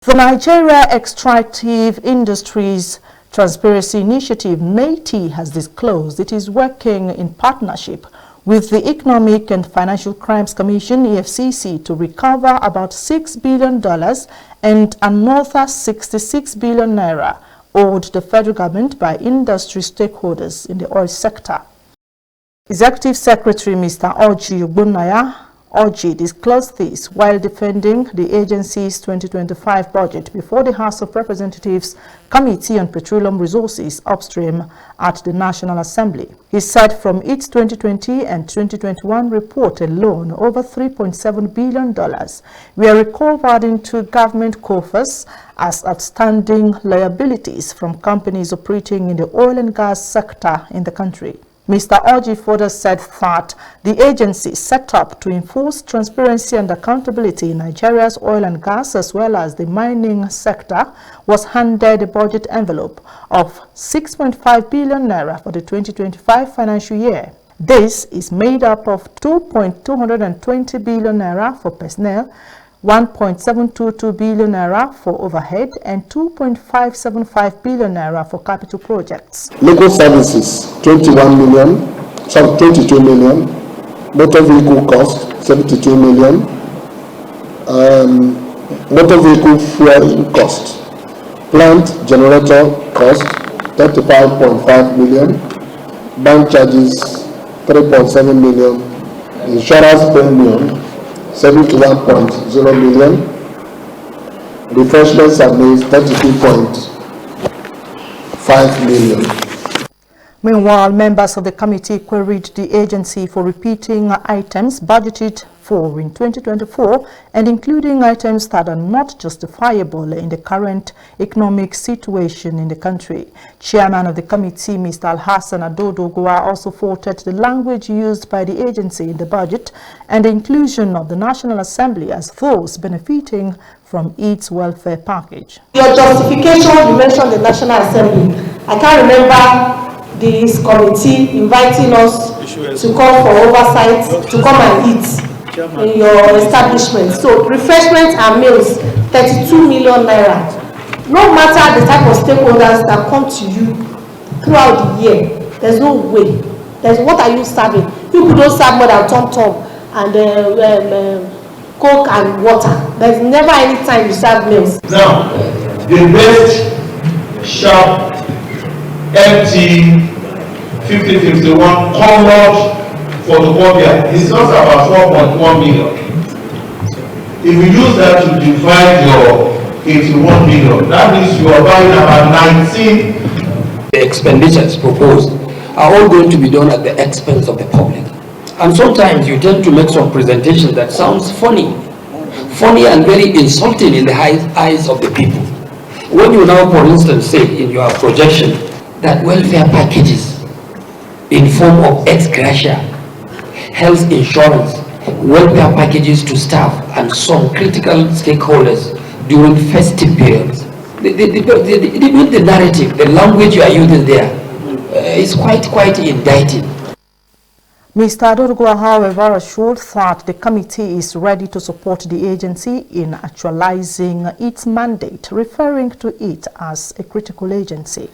The Nigeria Extractive Industries Transparency Initiative, Neiti, has disclosed it is working in partnership with the Economic and Financial Crimes Commission, Efcc, to recover about $6 billion and another 66 billion naira owed the federal government by industry stakeholders in the oil sector. Executive Secretary Mr. Oji disclosed this while defending the agency's 2025 budget before the House of Representatives Committee on Petroleum Resources upstream at the National Assembly. He said from its 2020 and 2021 report alone, over $3.7 billion were recovered into government coffers as outstanding liabilities from companies operating in the oil and gas sector in the country. Mr. Oji further said that the agency set up to enforce transparency and accountability in Nigeria's oil and gas as well as the mining sector was handed a budget envelope of 6.5 billion naira for the 2025 financial year. This is made up of 2.220 billion naira for personnel, 1.722 billion naira for overhead, and 2.575 billion naira for capital projects. Legal services, 22 million. Motor vehicle cost, 72 million. Motor vehicle fuel cost. Plant generator cost, 35.5 million. Bank charges, 3.7 million. Insurance premium, 71.0 million. Refreshments and meals, 32.5 million. Meanwhile, members of the committee queried the agency for repeating items budgeted for in 2024 and including items that are not justifiable in the current economic situation in the country. Chairman of the committee, Mr. Al-Hassan Adodogwa, also faulted the language used by the agency in the budget and the inclusion of the National Assembly as those benefiting from its welfare package. Your justification, you mentioned the National Assembly. I can't remember this committee inviting us to come for oversight, to come and eat in your establishment. So refreshments and meals, 32 million naira. No matter the type of stakeholders that come to you throughout the year, there's no way. What are you serving? People don't serve more than tom-tom and Coke and water. There's never any time you serve meals. Now, the best sharp empty 5051 colored photocopia is just about 4.1 million. If you use that to divide your 81 million, that means you are buying about 19. The expenditures proposed are all going to be done at the expense of the public. And sometimes you tend to make some presentation that sounds funny and very insulting in the eyes of the people. When you now, for instance, say in your projection that welfare packages in form of ex gratia, health insurance, welfare packages to staff and some critical stakeholders during festive periods. The narrative, the language you are using there is quite indicting. Mr. Adodogwa, however, assured that the committee is ready to support the agency in actualizing its mandate, referring to it as a critical agency.